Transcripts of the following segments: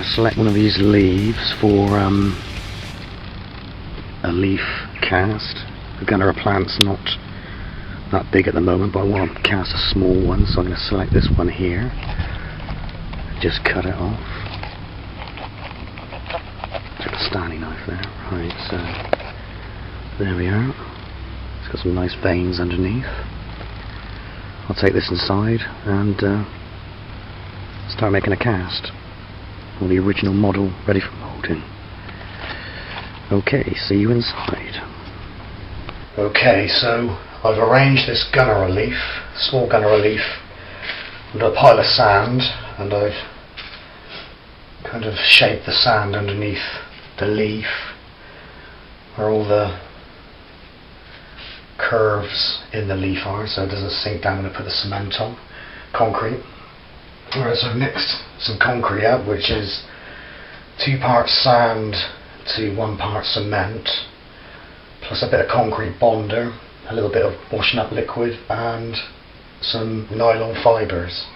to select one of these leaves for a leaf cast. The gunnera plant's not that big at the moment, but I want to cast a small one, so I'm going to select this one here. Just cut it off. Took a Stanley knife there. Right, so there we are. It's got some nice veins underneath. I'll take this inside and start making a cast. Or the original model ready for moulding. Okay, see you inside. Okay, so I've arranged this gunnera leaf, small gunnera leaf, under a pile of sand, and I've kind of shaped the sand underneath the leaf where all the curves in the leaf are, so it doesn't sink down when I put the cement on, concrete. Alright, so I've mixed some concrete up, which is 2 parts sand to 1 part cement, plus a bit of concrete bonder, a little bit of washing up liquid, and some nylon fibres.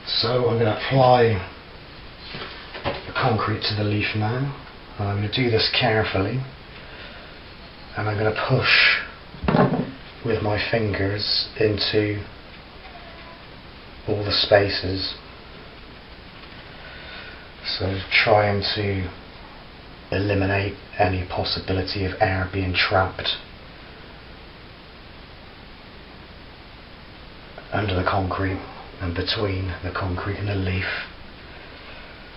So I'm going to apply the concrete to the leaf now, and I'm going to do this carefully, and I'm going to push with my fingers into all the spaces, so trying to eliminate any possibility of air being trapped under the concrete and between the concrete and the leaf.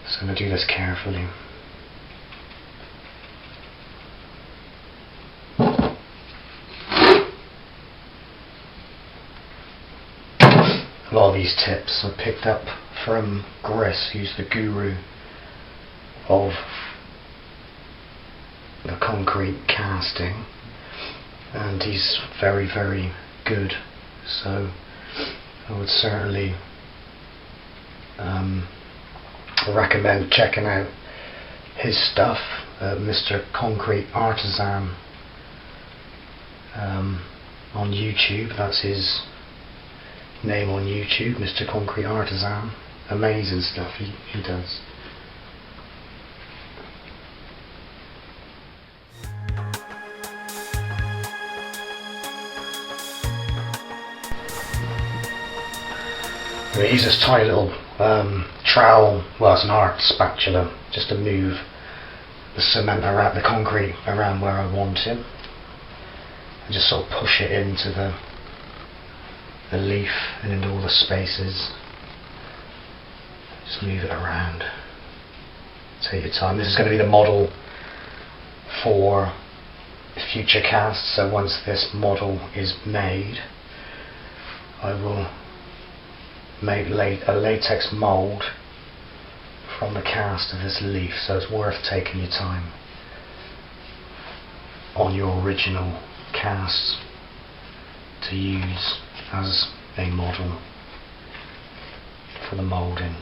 So I'm going to do this carefully. A lot of these tips I picked up from Gris, who's the guru of the concrete casting, and he's very, very good, so I would certainly recommend checking out his stuff, Mr. Concrete Artisan on YouTube. That's his name on YouTube, Mr. Concrete Artisan. Amazing stuff he does. I use this tiny little trowel, well, it's an art spatula, just to move the cement around, the concrete around where I want it, and just sort of push it into the leaf and into all the spaces. Just move it around. Take your time. This is going to be the model for future casts, so once this model is made, I will make a latex mould from the cast of this leaf, so it's worth taking your time on your original casts to use as a model for the moulding.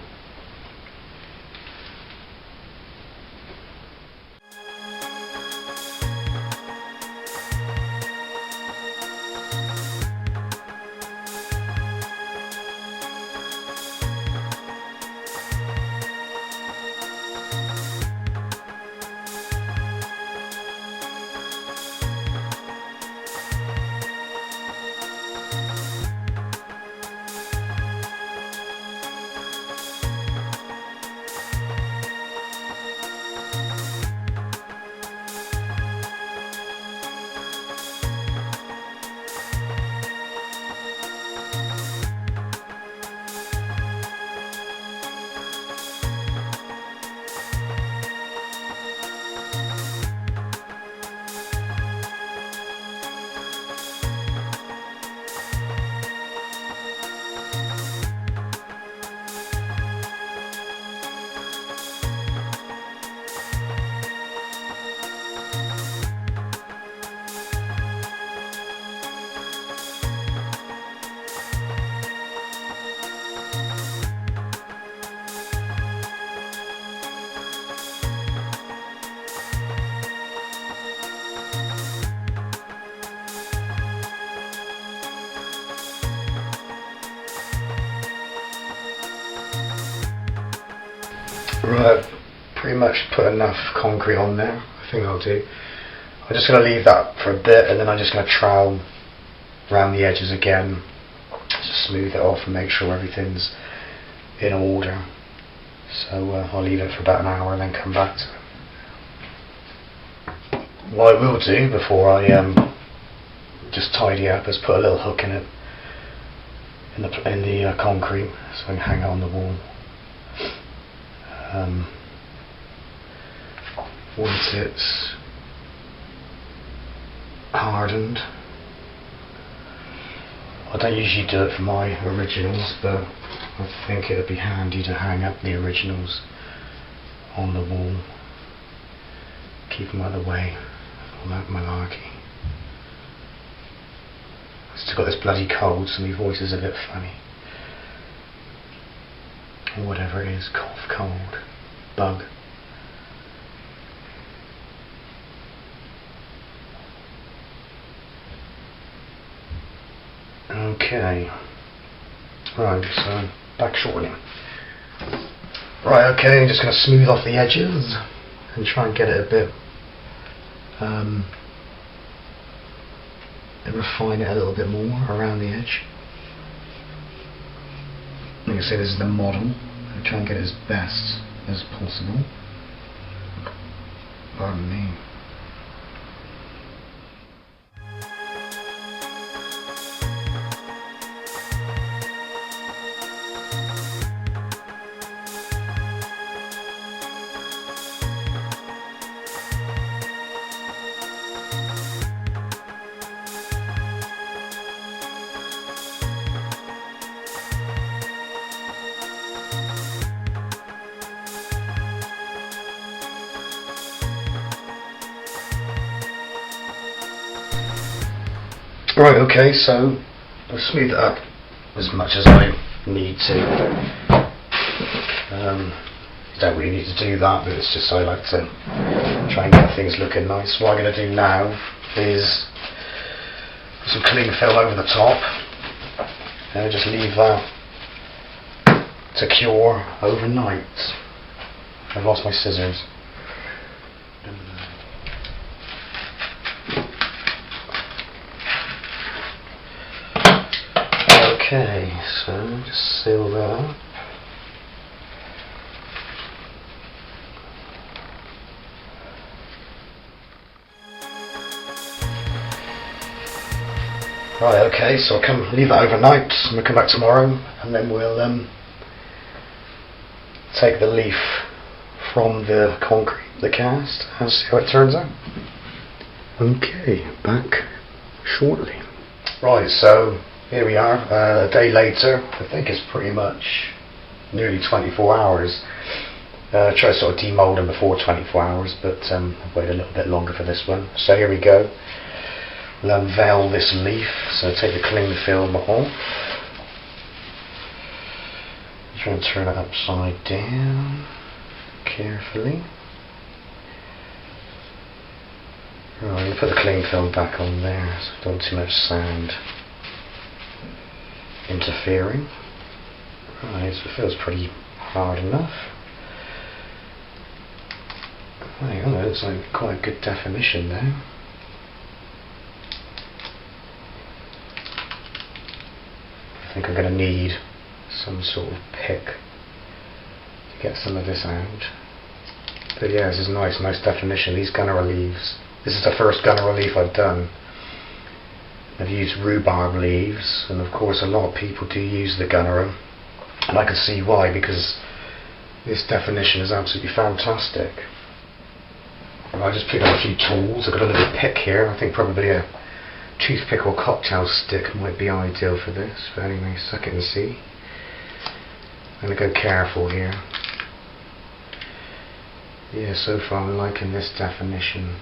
Right, pretty much put enough concrete on there. I think I'll do. I'm just going to leave that for a bit, and then I'm just going to trowel around the edges again, just smooth it off and make sure everything's in order. So I'll leave it for about an hour and then come back to it. What I will do before I just tidy up is put a little hook in it, in the concrete, so I can hang it on the wall. Once it's hardened, I don't usually do it for my originals, but I think it would be handy to hang up the originals on the wall, keep them out of the way, all that malarkey. I've still got this bloody cold, so my voice is a bit funny. Or whatever it is, cough, cold, bug. Okay. Right, so back shortly. Right, okay, I'm just going to smooth off the edges and try and get it a bit, and refine it a little bit more around the edge. Like I say, this is the model. I try and get it as best as possible. Pardon me. Right, okay, so I'll smooth it up as much as I need to. You don't really need to do that, but it's just I like to try and get things looking nice. What I'm going to do now is put some cling film over the top and just leave that to cure overnight. I've lost my scissors. Okay, so just seal that up. Right, okay, so I'll come leave that overnight and we'll come back tomorrow and then we'll take the leaf from the concrete, the cast, and see how it turns out. Okay, back shortly. Right, so here we are, a day later. I think it's pretty much nearly 24 hours. I tried sort of demolding before 24 hours, but I've waited a little bit longer for this one. So here we go. We'll unveil this leaf. So take the cling film off. Try and turn it upside down carefully. Right, put the cling film back on there, so don't too much sand interfering. Right, so it feels pretty hard enough. Right, oh, it's like quite a good definition there. I think I'm going to need some sort of pick to get some of this out. But yeah, this is nice definition. These gunnera leaves. This is the first gunnera leaf I've done. I've used rhubarb leaves, and of course a lot of people do use the gunnera, and I can see why, because this definition is absolutely fantastic. And I just picked up a few tools. I've got a little pick here. I think probably a toothpick or cocktail stick might be ideal for this, but anyway, suck it and see. I'm going to go careful here. Yeah, so far I'm liking this definition.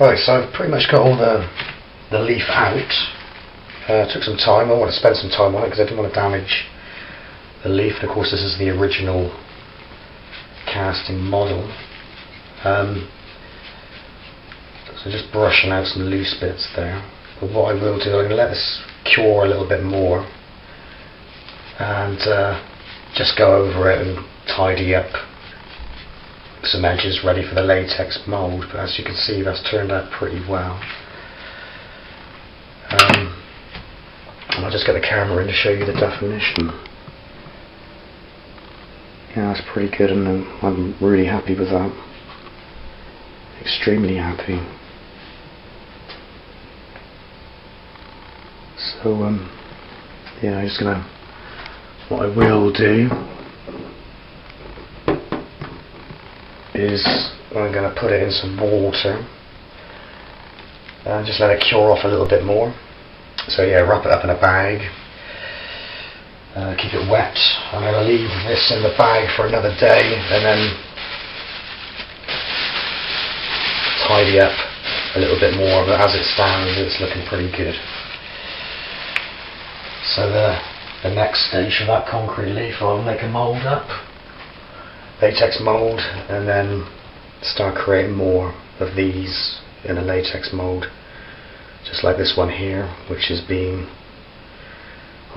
Right, so I've pretty much got all the leaf out. Took some time. I want to spend some time on it because I didn't want to damage the leaf. And of course this is the original casting model. So just brushing out some loose bits there. But what I will do, I'm going to let this cure a little bit more and just go over it and tidy up some edges ready for the latex mould. But as you can see, that's turned out pretty well. And I'll just get the camera in to show you the definition. Yeah, that's pretty good, and I'm really happy with that. Extremely happy. So yeah, I'm just gonna, what I will do is I'm gonna put it in some water and just let it cure off a little bit more. So yeah, wrap it up in a bag, keep it wet. I'm gonna leave this in the bag for another day and then tidy up a little bit more, but as it stands it's looking pretty good. So the next stage for that concrete leaf, I'll make a mould up, latex mould, and then start creating more of these in a latex mould, just like this one here, which is being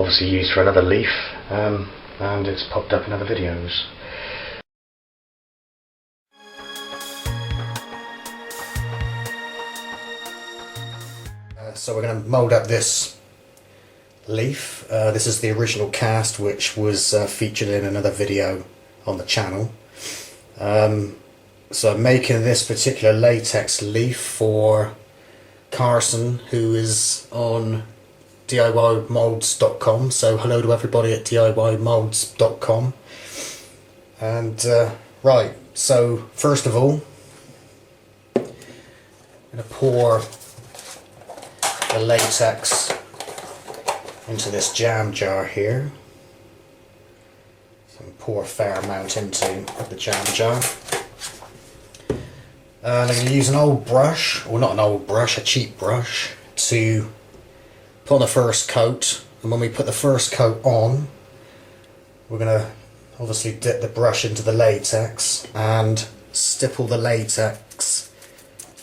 obviously used for another leaf, and it's popped up in other videos. So we're going to mould up this leaf. This is the original cast, which was featured in another video on the channel. So I'm making this particular latex leaf for Carson, who is on DIYmolds.com. So hello to everybody at DIYmolds.com. And right, so first of all, I'm going to pour the latex into this jam jar here. So pour a fair amount into the jam jar. And I'm going to use an old brush, or not an old brush, a cheap brush, to put on the first coat. And when we put the first coat on, we're going to obviously dip the brush into the latex and stipple the latex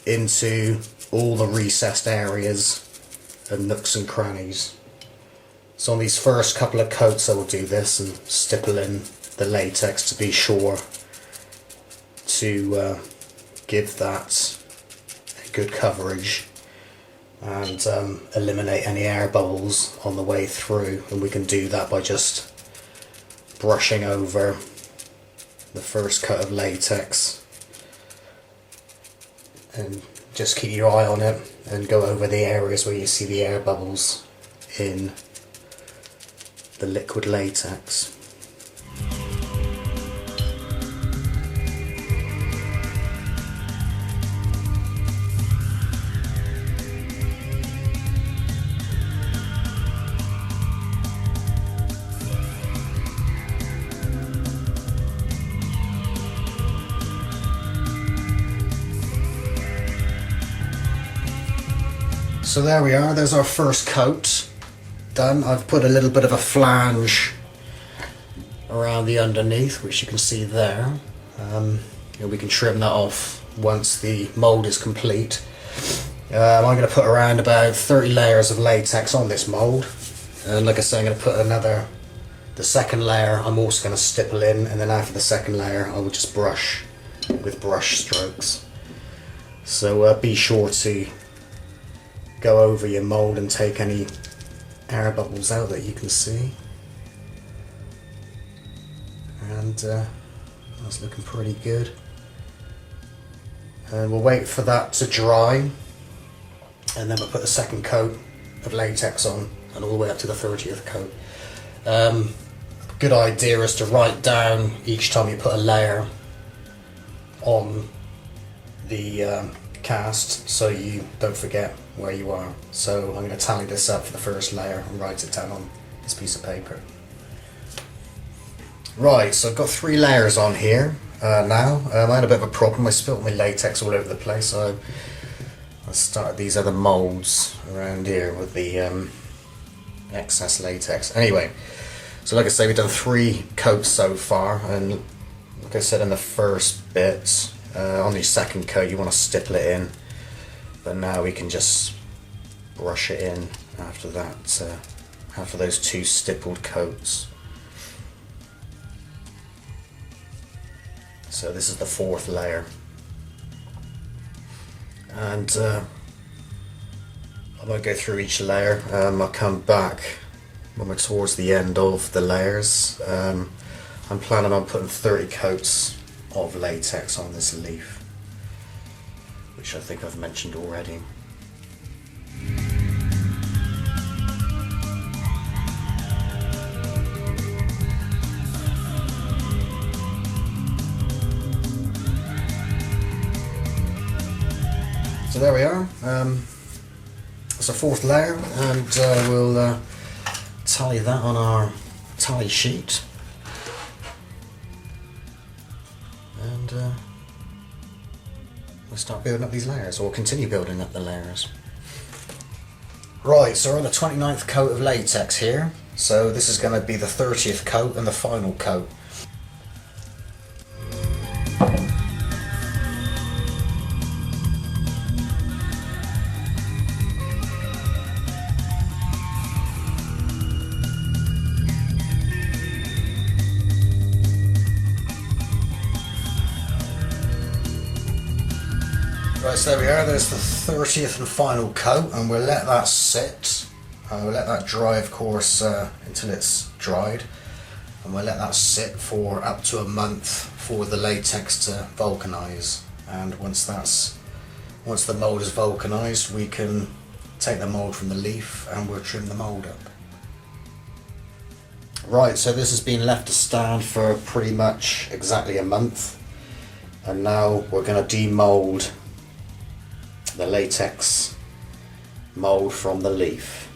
into all the recessed areas and nooks and crannies. So on these first couple of coats I will do this and stipple in the latex to be sure to give that a good coverage and eliminate any air bubbles on the way through. And we can do that by just brushing over the first coat of latex, and just keep your eye on it and go over the areas where you see the air bubbles in the liquid latex. So there we are, there's our first coat done. I've put a little bit of a flange around the underneath, which you can see there. We can trim that off once the mould is complete. I'm going to put around about 30 layers of latex on this mould, and like I say, I'm going to put the second layer I'm also going to stipple in, and then after the second layer I will just brush with brush strokes. So be sure to go over your mould and take any air bubbles out that you can see. And that's looking pretty good. And we'll wait for that to dry, and then we'll put the second coat of latex on, and all the way up to the 30th coat. Good idea is to write down each time you put a layer on the cast, so you don't forget where you are. So I'm going to tally this up for the first layer and write it down on this piece of paper. Right, so I've got 3 layers on here now. I had a bit of a problem. I spilt my latex all over the place, so These are the moulds around here with the excess latex. Anyway, so like I say, we've done 3 coats so far, and like I said in the first bit, on your second coat you want to stipple it in, but now we can just brush it in after that, after those 2 stippled coats. So this is the 4th layer, and I won't go through each layer. I'll come back when we're towards the end of the layers. I'm planning on putting 30 coats of latex on this leaf, which I think I've mentioned already. So there we are. It's a 4th layer, and we'll tally that on our tally sheet. And we'll start building up these layers, or continue building up the layers. Right, so we're on the 29th coat of latex here. So this is going to be the 30th coat and the final coat. Right, so there we are, there's the 30th and final coat, and we'll let that sit. We'll let that dry, of course, until it's dried, and we'll let that sit for up to a month for the latex to vulcanize. And once the mold is vulcanized, we can take the mold from the leaf and we'll trim the mold up. Right, so this has been left to stand for pretty much exactly a month, and now we're going to demold the latex mold from the leaf.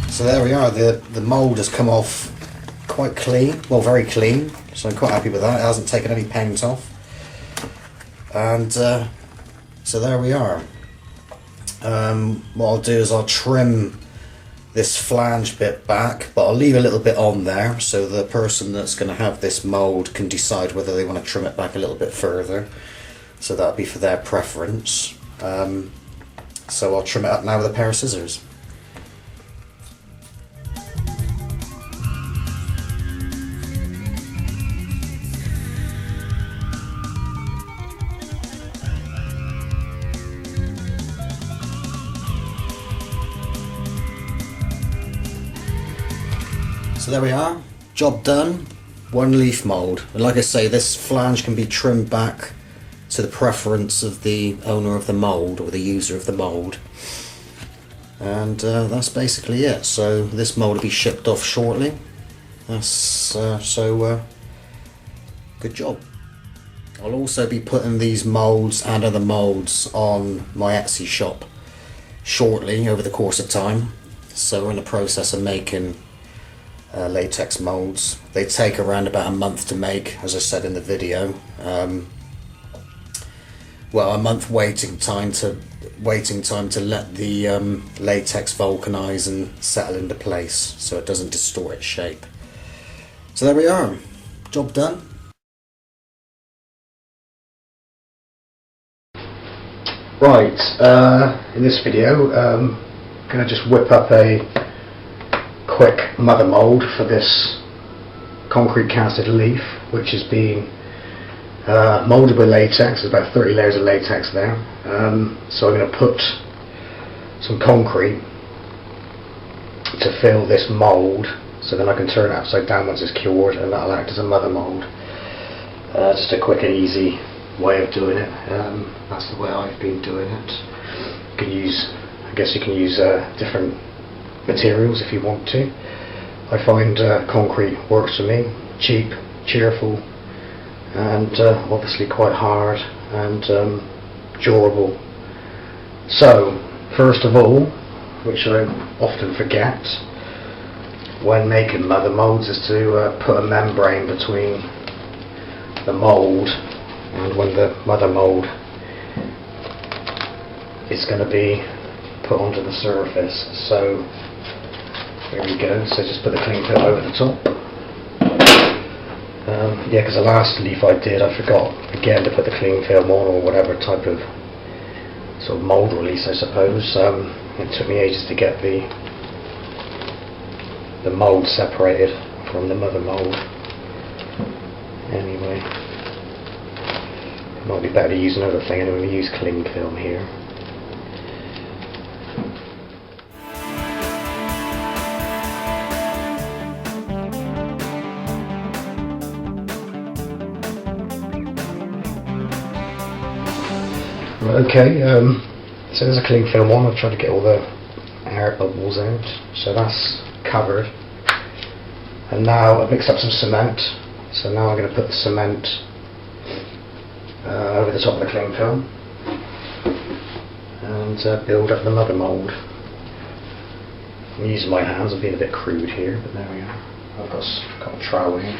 So there we are, the mould has come off quite clean, well, very clean, so I'm quite happy with that. It hasn't taken any paint off. And so there we are. What I'll do is I'll trim this flange bit back, but I'll leave a little bit on there so the person that's going to have this mould can decide whether they want to trim it back a little bit further. So that'll be for their preference. So I'll trim it up now with a pair of scissors. So there we are, job done, 1 leaf mould. And like I say, this flange can be trimmed back to the preference of the owner of the mould or the user of the mould. And that's basically it. So this mould will be shipped off shortly. Good job. I'll also be putting these moulds and other moulds on my Etsy shop shortly over the course of time. So we're in the process of making latex moulds. They take around about a month to make, as I said in the video. Well, a month waiting time to let the latex vulcanize and settle into place so it doesn't distort its shape. So there we are, job done. Right, in this video I'm going to just whip up a quick mother mould for this concrete casted leaf, which is being moulded with latex. There's about 30 layers of latex there. So I'm going to put some concrete to fill this mould, so then I can turn it upside down once it's cured, and that'll act as a mother mould. Just a quick and easy way of doing it. That's the way I've been doing it. You can use, I guess you can use different materials if you want to. I find concrete works for me, cheap, cheerful, and obviously quite hard and durable. So first of all, which I often forget when making mother moulds, is to put a membrane between the mould and when the mother mould is going to be put onto the surface. So there we go. So just put the cling film over the top. Yeah, because the last leaf I did, I forgot again to put the cling film on, or whatever type of sort of mould release, I suppose. It took me ages to get the mould separated from the mother mould. Anyway, it might be better to use another thing. Anyway, we use cling film here. Right, okay, so there's a cling film on. I've tried to get all the air bubbles out, so that's covered. And now I've mixed up some cement, so now I'm going to put the cement over the top of the cling film and build up the mother mould. I'm using my hands. I'm being a bit crude here, but there we are. I've got a trowel here.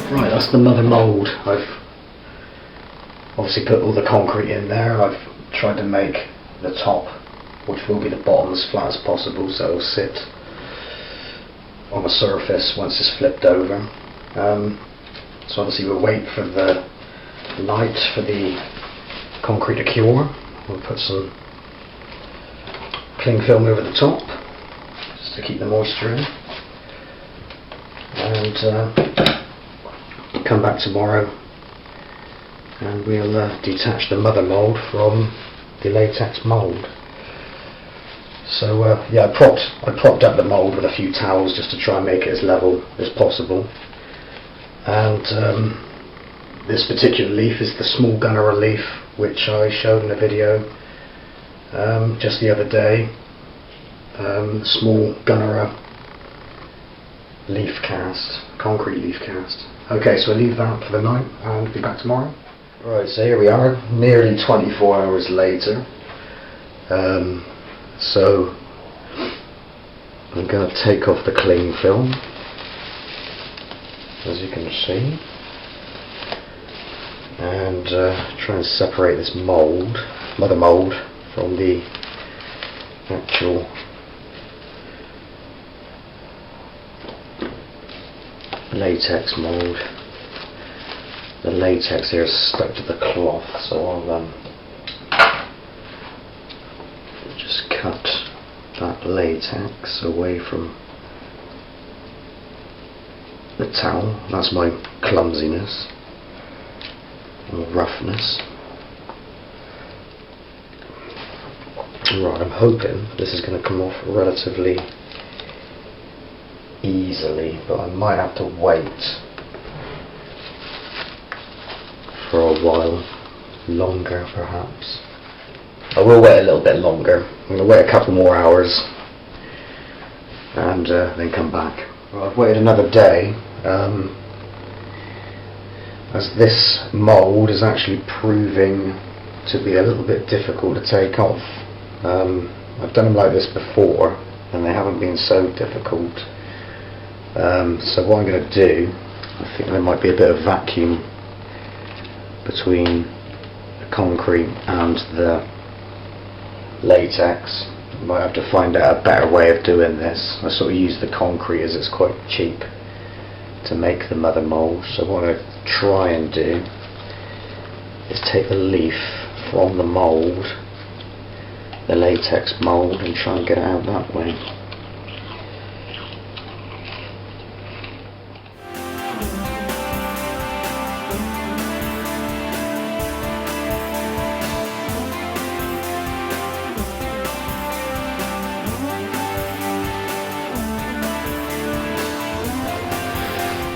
Right, that's the mother mould. I've obviously put all the concrete in there. I've tried to make the top, which will be the bottom, as flat as possible, so it'll sit on the surface once it's flipped over. So obviously we'll wait for the night for the concrete to cure. We'll put some cling film over the top just to keep the moisture in, and come back tomorrow and we'll detach the mother mould from the latex mould. So yeah, I propped up the mould with a few towels just to try and make it as level as possible. And this particular leaf is the small gunnera leaf, which I showed in a video just the other day. Small gunnera leaf cast, concrete leaf cast. Okay, so I'll leave that for the night and be back tomorrow. Right, so here we are, nearly 24 hours later. So I'm going to take off the cling film, as you can see, and try and separate this mould, mother mould, from the actual latex mould. The latex here is stuck to the cloth, so I'll just cut that latex away from the towel. That's my clumsiness or roughness. Right, I'm hoping this is going to come off relatively easily, but I might have to wait for a while longer, perhaps. I will wait a little bit longer. I'm going to wait a couple more hours and then come back. Well, I've waited another day, as this mould is actually proving to be a little bit difficult to take off. I've done them like this before and they haven't been so difficult. So what I'm going to do, I think there might be a bit of vacuum between the concrete and the latex. I might have to find out a better way of doing this. I sort of use the concrete as it's quite cheap to make the mother mould. So what I try and do is take the leaf from the mould, the latex mould, and try and get it out that way.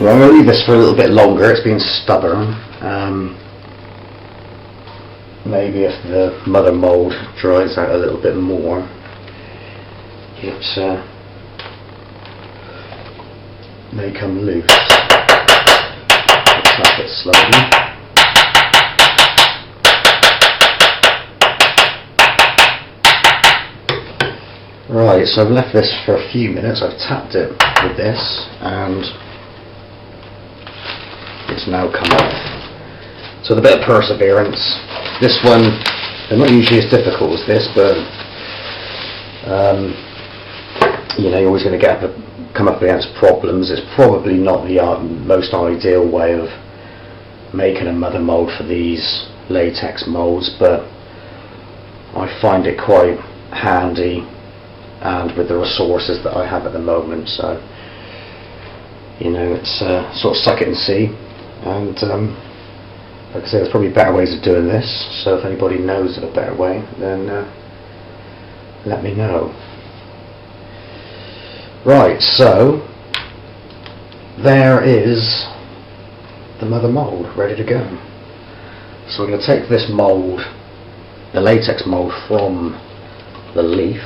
Well, I'm going to leave this for a little bit longer. It's been stubborn. Maybe if the mother mould dries out a little bit more, it may come loose. Let's tap it slowly. Right, so I've left this for a few minutes. I've tapped it with this, and it's now come off. So with a bit of perseverance, this one, they're not usually as difficult as this, but you know, you're always going to come up against problems. It's probably not the most ideal way of making a mother mould for these latex moulds, but I find it quite handy, and with the resources that I have at the moment, so you know, it's sort of suck it and see. And like I say, there's probably better ways of doing this, so if anybody knows of a better way, then let me know. Right, so there is the mother mould ready to go. So we're going to take this mould, the latex mould, from the leaf.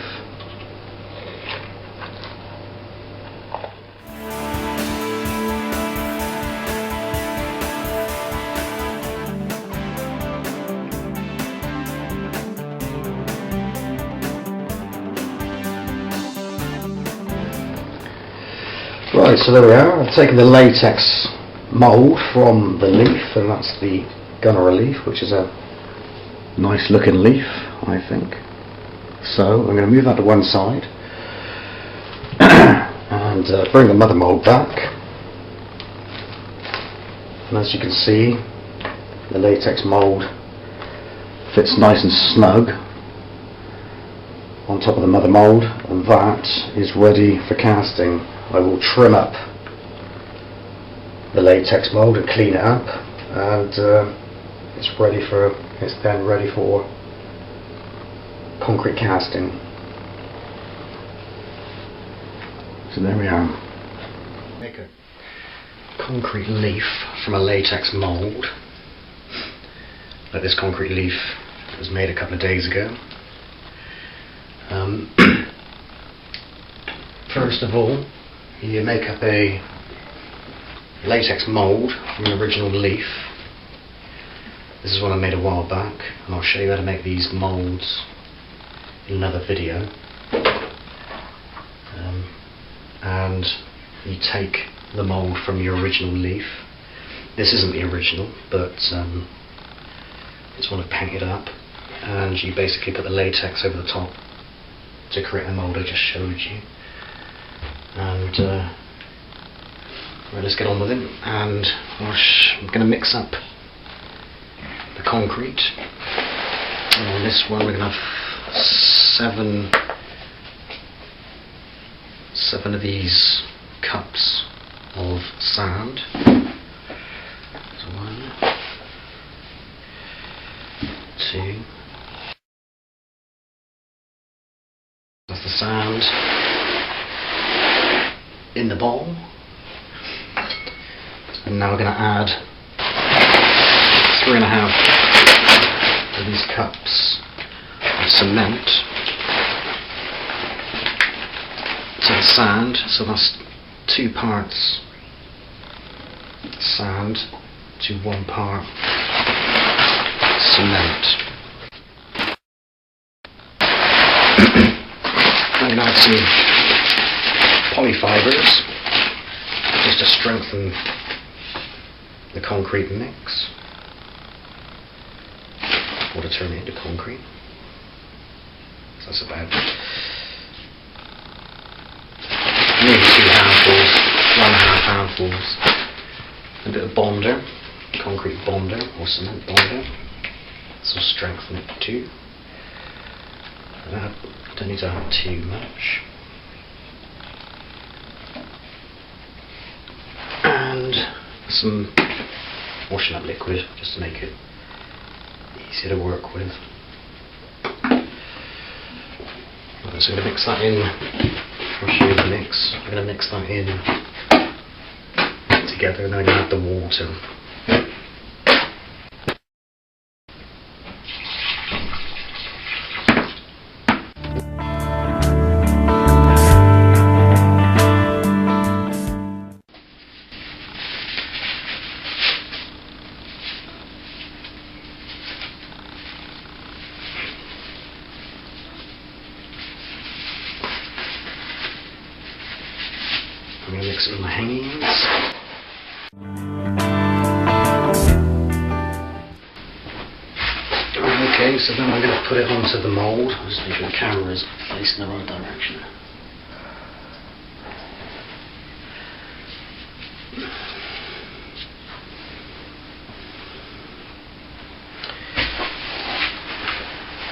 Right, so there we are. I've taken the latex mould from the leaf, and that's the gunnera leaf, which is a nice looking leaf, I think. So I'm going to move that to one side and bring the mother mould back. And as you can see, the latex mould fits nice and snug on top of the mother mould, and that is ready for casting. I will trim up the latex mould and clean it up, and it's then ready for concrete casting. So there we are. Make a concrete leaf from a latex mould. But this concrete leaf was made a couple of days ago. First of all, you make up a latex mould from an original leaf. This is one I made a while back, and I'll show you how to make these moulds in another video. And you take the mould from your original leaf. This isn't the original, but it's one I've painted up, and you basically put the latex over the top to create the mould I just showed you. And right, let's get on with it. And I'm going to mix up the concrete. And on this one we're going to have seven of these cups of sand. So 1, 2. That's the sand in the bowl. And now we're going to add 3.5 of these cups of cement to the sand. So that's 2 parts sand to 1 part cement. I'm going to add some polyfibres just to strengthen the concrete mix, or to turn it into concrete. So that's about maybe 2 handfuls, 1.5 handfuls. A bit of bonder, concrete bonder or cement bonder. This will strengthen it too. Don't need to have too much. And some washing up liquid just to make it easier to work with. So I'm going to mix that in. I'll show you the mix. I'm going to mix that in together and then I'm going to add the water. I'm going to mix it with my hangings. Okay, so then I'm going to put it onto the mould. I'll just make sure the camera is facing the right direction.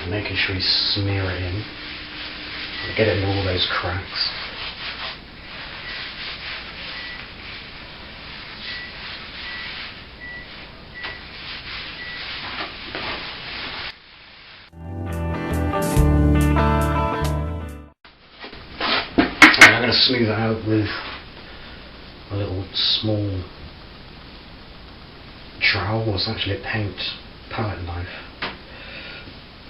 And making sure you smear it in. Get it in all those cracks. Smooth it out with a little small trowel. Well, it's actually a paint palette knife.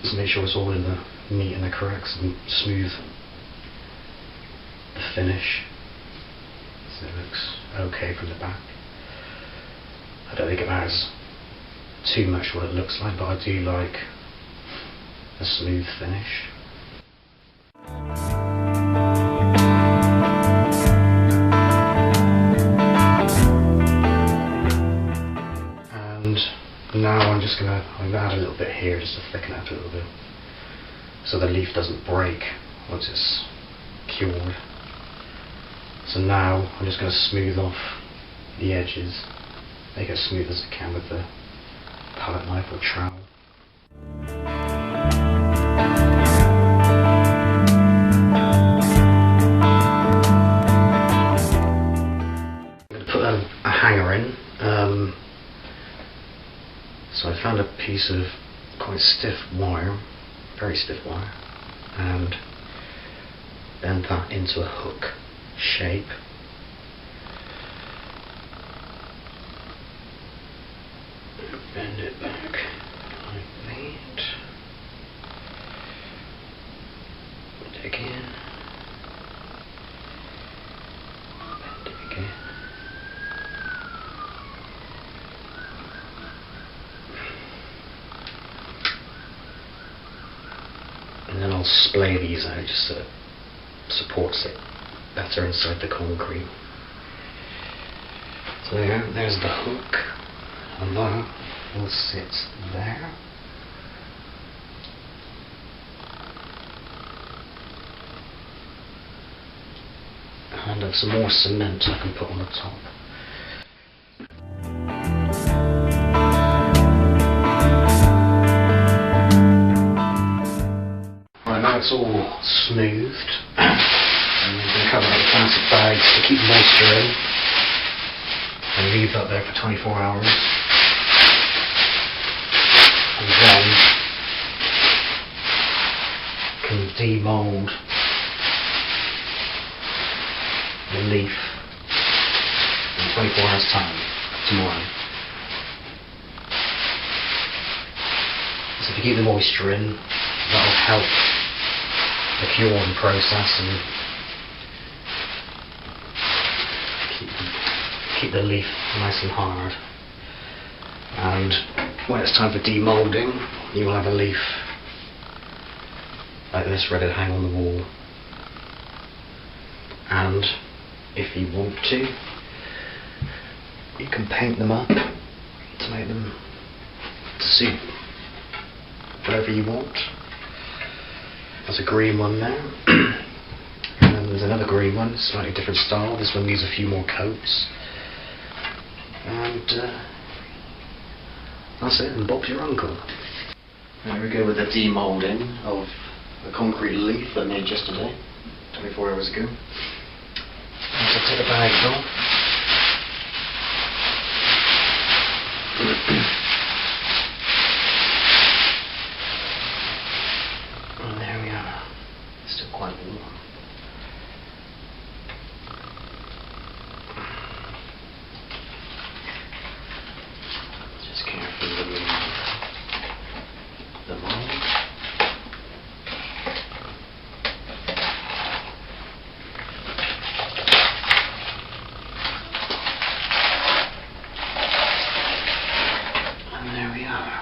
Just make sure it's all in the neat in the cracks and smooth the finish. So it looks okay from the back. I don't think it matters too much what it looks like, but I do like a smooth finish. Now I'm going to add a little bit here just to thicken it up a little bit so the leaf doesn't break once it's cured. So now I'm just going to smooth off the edges, make it as smooth as I can with the palette knife or trowel. I'm going to put a hanger in. So I found a piece of quite stiff wire, very stiff wire, and bend that into a hook shape. Bend it back like that. Bend it again. Bend it again. And then I'll splay these out just so it supports it better inside the concrete. So there's the hook, and that will sit there. And there's some more cement I can put on the top. It's all smoothed, and I'm going to cover it with plastic bags to keep moisture in and leave that there for 24 hours, and then can demold the leaf in 24 hours time tomorrow. So if you keep the moisture in, that will help the curing process and keep the leaf nice and hard. And when it's time for demolding, you will have a leaf like this ready to hang on the wall. And if you want to, you can paint them up to make them to suit whatever you want. There's a green one there. And then there's another green one, slightly different style. This one needs a few more coats. And that's it, and Bob's your uncle. There we go with the demolding of a concrete leaf I made yesterday, 24 hours ago. And so take the bags off. And there we are. Still quite warm. Just carefully remove the mold. And there we are.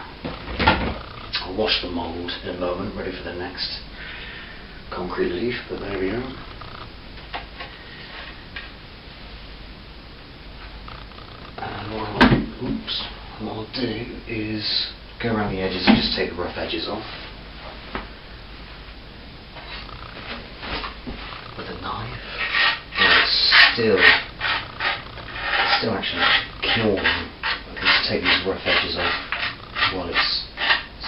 I'll wash the mold in a moment, ready for the next concrete leaf, but there we are. And what I'll do is go around the edges and just take the rough edges off with a knife. And it's still actually curing. I can just take these rough edges off while it's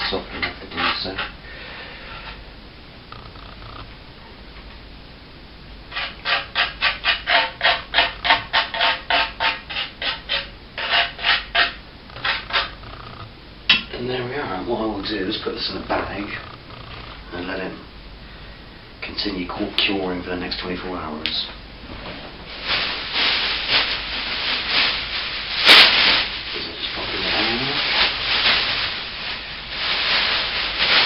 soft enough to do so. And there we are. And what I will do is put this in a bag and let it continue curing for the next 24 hours. Just pop it in the bag.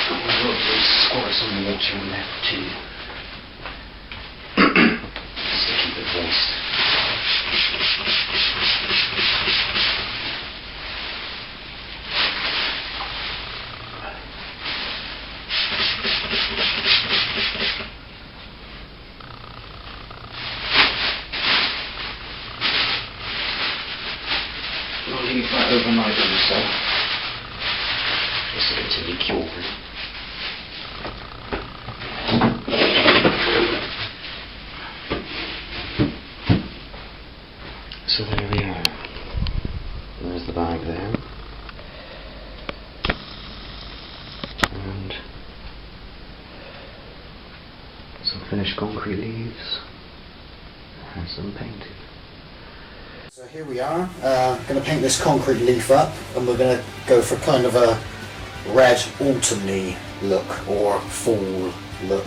And what I will do is squirt some water in there too, just to keep it moist. I'll leave that overnight also, just to continue curing. So there we are. There's the bag there. And some finished concrete leaves and some painting. So here we are, going to paint this concrete leaf up, and we're going to go for kind of a red autumny look or fall look.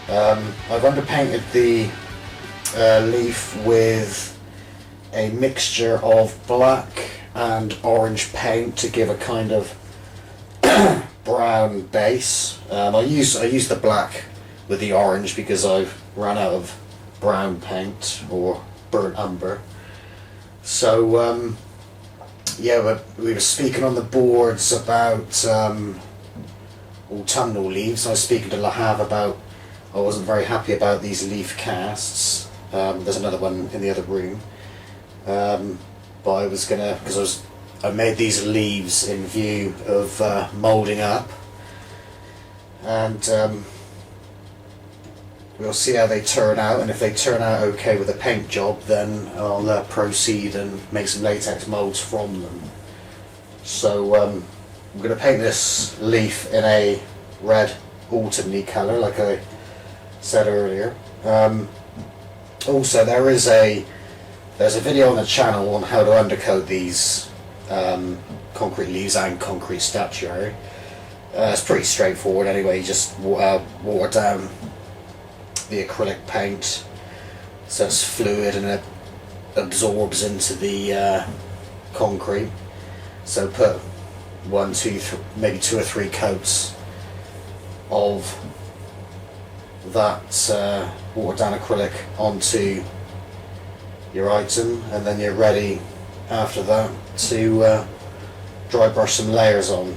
I've underpainted the leaf with a mixture of black and orange paint to give a kind of brown base. I use the black with the orange because I've run out of brown paint or burnt umber. So yeah, we were speaking on the boards about autumnal leaves. I was speaking to Lahav about I wasn't very happy about these leaf casts. There's another one in the other room, but I was gonna, because I made these leaves in view of moulding up, and we'll see how they turn out, and if they turn out okay with the paint job, then I'll proceed and make some latex moulds from them. So I'm going to paint this leaf in a red autumny colour, like I said earlier. Also, there's a video on the channel on how to undercoat these concrete leaves and concrete statuary. It's pretty straightforward anyway. You just water down the acrylic paint so it's fluid and it absorbs into the concrete. So put 1, 2, maybe 2 or 3 coats of that watered down acrylic onto your item, and then you're ready after that to dry brush some layers on.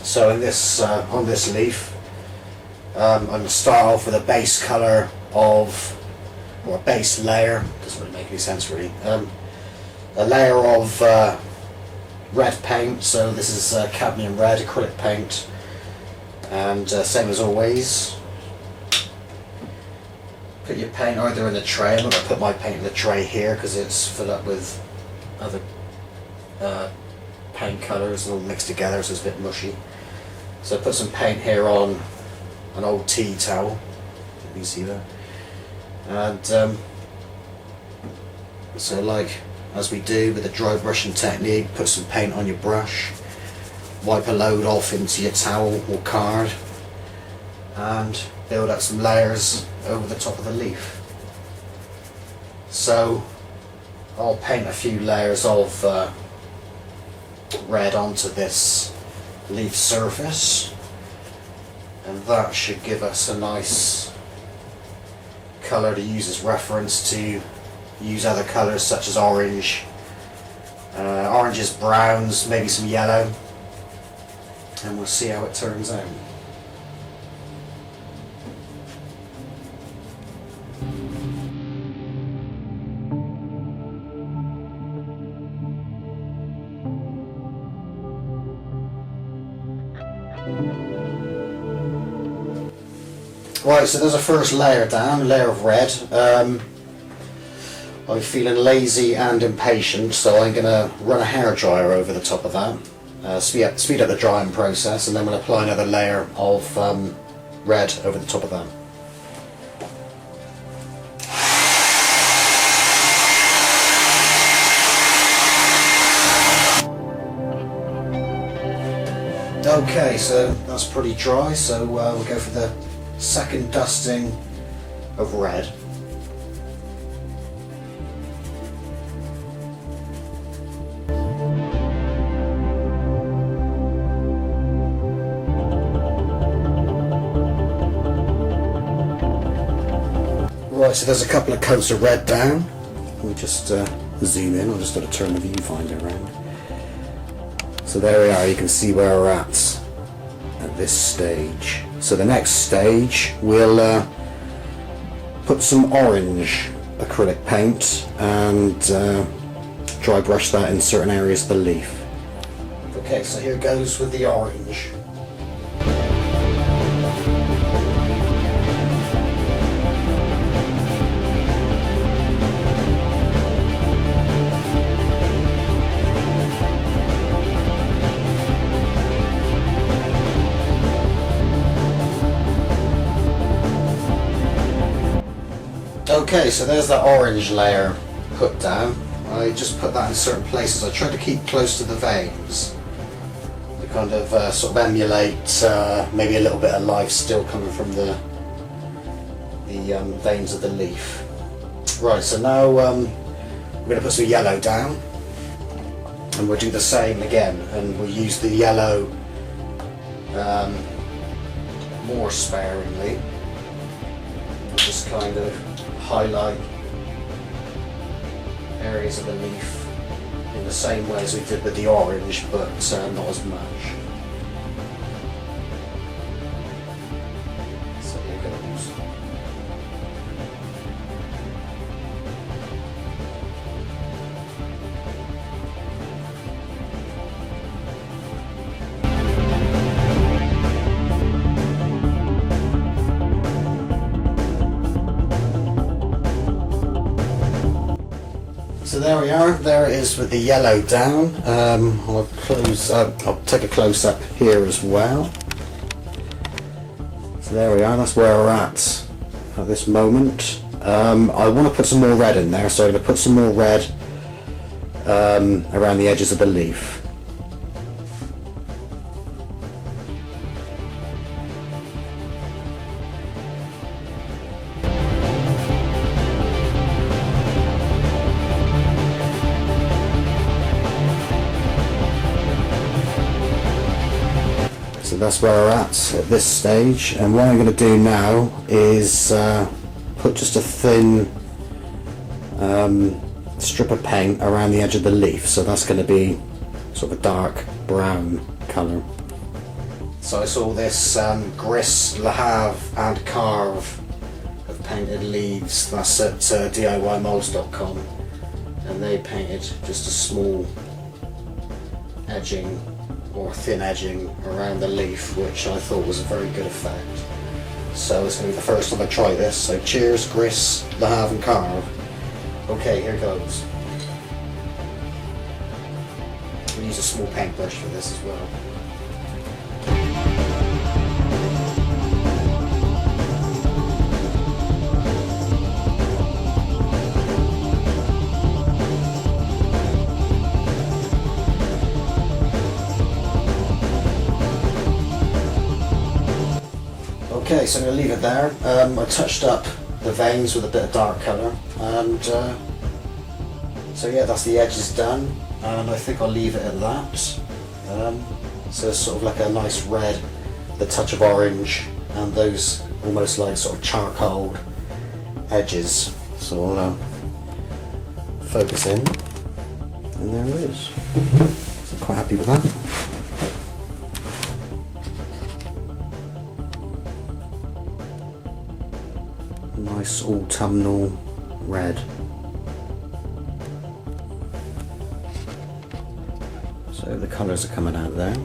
So in this on this leaf, I'm going to start off with a base colour of, or a base layer, doesn't really make any sense really, a layer of red paint. So this is cadmium red acrylic paint, And same as always, put your paint either in the tray. I'm not going to put my paint in the tray here because it's filled up with other paint colours and all mixed together, so it's a bit mushy. So put some paint here on an old tea towel. You can see that. And so, like as we do with the dry brushing technique, put some paint on your brush, wipe a load off into your towel or card, and build up some layers over the top of the leaf. So I'll paint a few layers of red onto this leaf surface, and that should give us a nice colour to use as reference to use other colours such as orange, oranges, browns, maybe some yellow, and we'll see how it turns out. Right, so there's a first layer down, a layer of red. I'm feeling lazy and impatient, so I'm going to run a hairdryer over the top of that, speed up the drying process, and then we'll apply another layer of red over the top of that. Okay, so that's pretty dry, so we'll go for the second dusting of red. Right, so there's a couple of coats of red down. We'll just zoom in. I'll just got to turn the viewfinder around. So there we are, you can see where we're at this stage. So the next stage, we'll put some orange acrylic paint and dry brush that in certain areas of the leaf. Okay, so here goes with the orange. Okay, so there's that orange layer put down. I just put that in certain places. I tried to keep close to the veins to kind of sort of emulate maybe a little bit of life still coming from the veins of the leaf. Right, so now we're going to put some yellow down, and we'll do the same again, and we'll use the yellow more sparingly. We'll just kind of highlight areas of the leaf in the same way as we did with the orange, but not as much. So here goes. So there we are, there it is with the yellow down. I'll take a close up here as well. So there we are, that's where we're at this moment. I want to put some more red in there, so I'm going to put some more red around the edges of the leaf. So that's where we're at this stage, and what I'm going to do now is put just a thin strip of paint around the edge of the leaf, so that's going to be sort of a dark brown colour. So I saw this Gris, Le Havre and Carve have painted leaves. That's at DIYmolds.com, and they painted just a small edging or thin edging around the leaf, which I thought was a very good effect. So it's going to be the first time I try this. So cheers, Gris, Le Havre and Carve. Okay, here goes. We'll use a small paintbrush for this as well. Okay, so I'm going to leave it there. I touched up the veins with a bit of dark colour, and so yeah, that's the edges done, and I think I'll leave it at that. So it's sort of like a nice red, the touch of orange, and those almost like sort of charcoal edges. So I'll focus in, and there it is. So I'm quite happy with that. Nice autumnal red. So the colours are coming out there.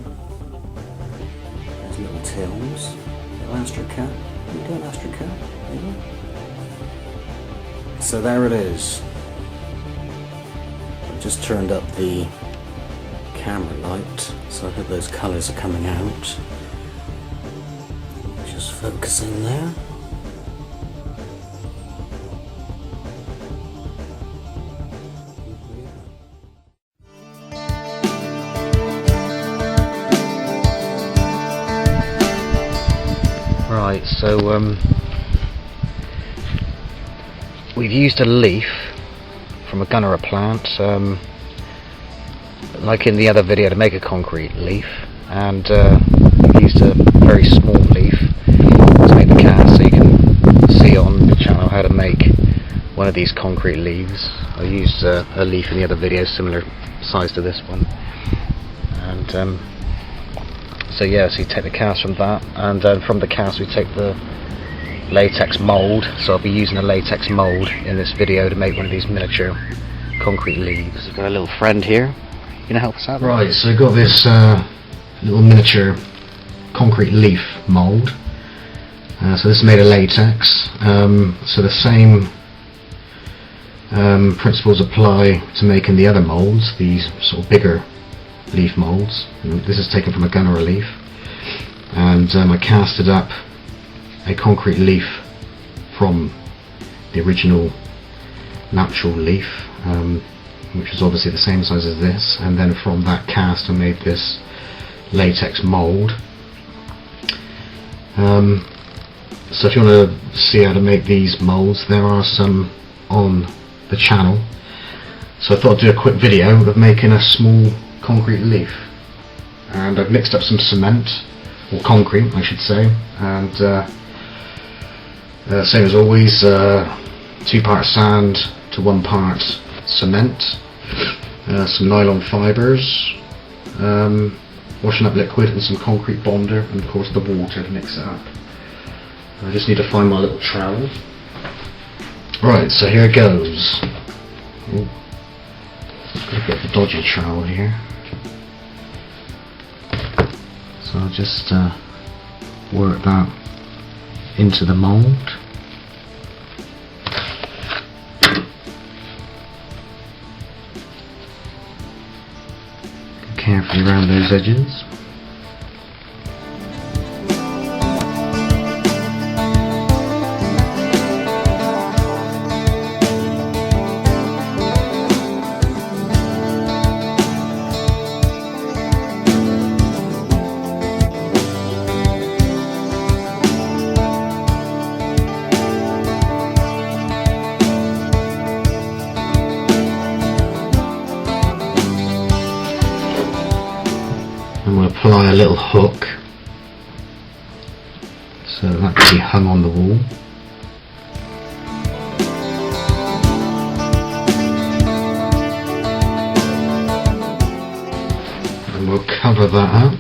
There's little tills. Little astral-cat. You doing astral-cat? So there it is. I've just turned up the camera light, so I hope those colours are coming out. Just focusing there. Right, so we've used a leaf from a gunnera plant, like in the other video, to make a concrete leaf, and we've used a very small leaf to make the cast, so you can see on the channel how to make one of these concrete leaves. I used a leaf in the other video, similar size to this one, and so yeah, so you take the cast from that, and then from the cast we take the latex mould. So I'll be using a latex mould in this video to make one of these miniature concrete leaves. We've got a little friend here. You gonna help us out? Right, so we've got this little miniature concrete leaf mould. So this is made of latex. So the same principles apply to making the other moulds, these sort of bigger leaf moulds. This is taken from a gunnera leaf, and I casted up a concrete leaf from the original natural leaf, which was obviously the same size as this, and then from that cast I made this latex mould. So if you want to see how to make these moulds, there are some on the channel, so I thought I'd do a quick video of making a small concrete leaf. And I've mixed up some cement, or concrete I should say, and same as always, 2 parts sand to 1 part cement, some nylon fibres, washing up liquid, and some concrete bonder, and of course the water to mix it up. I just need to find my little trowel. Right, so here it goes. Ooh, got a bit of a dodgy trowel here. So I'll just work that into the mould. Go carefully around those edges. And we'll apply a little hook so that can be hung on the wall. And we'll cover that up.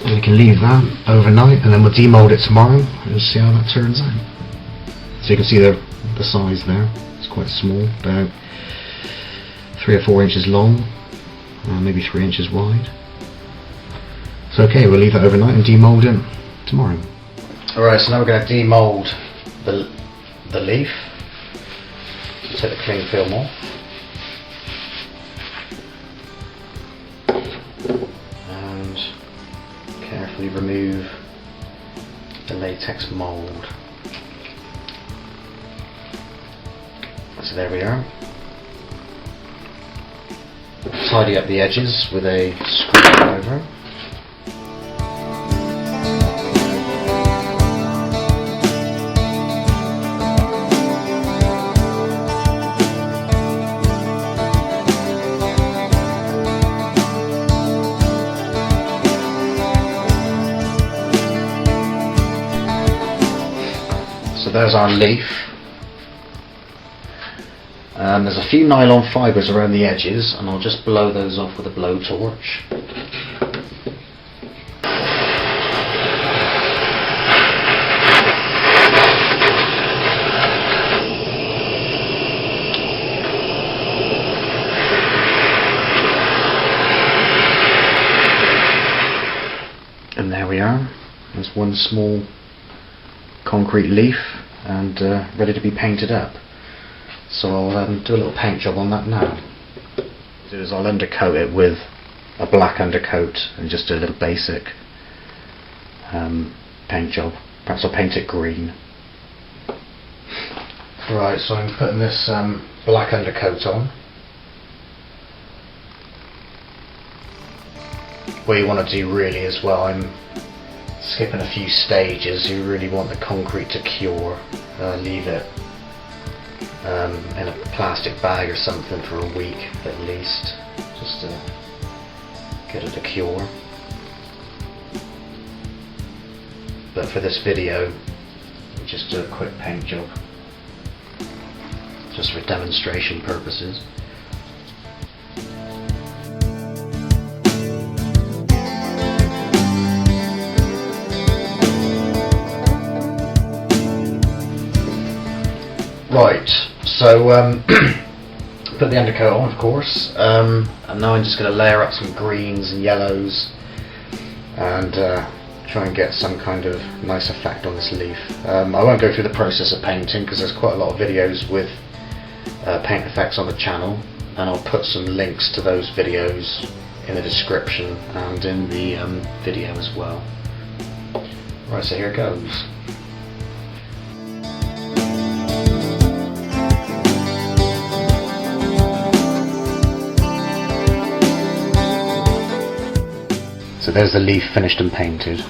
And we can leave that overnight, and then we'll demold it tomorrow and see how that turns out. So you can see the the size there. It's quite small, about 3 or 4 inches long, maybe 3 inches wide. So okay, we'll leave that overnight and demold it tomorrow. Alright, so now we're going to demold the leaf. Take the cling film off. And carefully remove the latex mould. So there we are. Tidy up the edges with a screwdriver. So there's our leaf. There's a few nylon fibres around the edges, and I'll just blow those off with a blowtorch. And there we are. There's one small concrete leaf and ready to be painted up. So I'll do a little paint job on that now. What I'll do is I'll undercoat it with a black undercoat and just do a little basic paint job. Perhaps I'll paint it green. Right, so I'm putting this black undercoat on. What you want to do really as well, I'm skipping a few stages. You really want the concrete to cure. Leave it in a plastic bag or something for a week at least, just to get it to cure. But for this video, we'll just do a quick paint job, just for demonstration purposes. Right, so put the undercoat on, of course, and now I'm just going to layer up some greens and yellows and try and get some kind of nice effect on this leaf. I won't go through the process of painting because there's quite a lot of videos with paint effects on the channel, and I'll put some links to those videos in the description and in the video as well. Right, so here it goes. So there's the leaf finished and painted.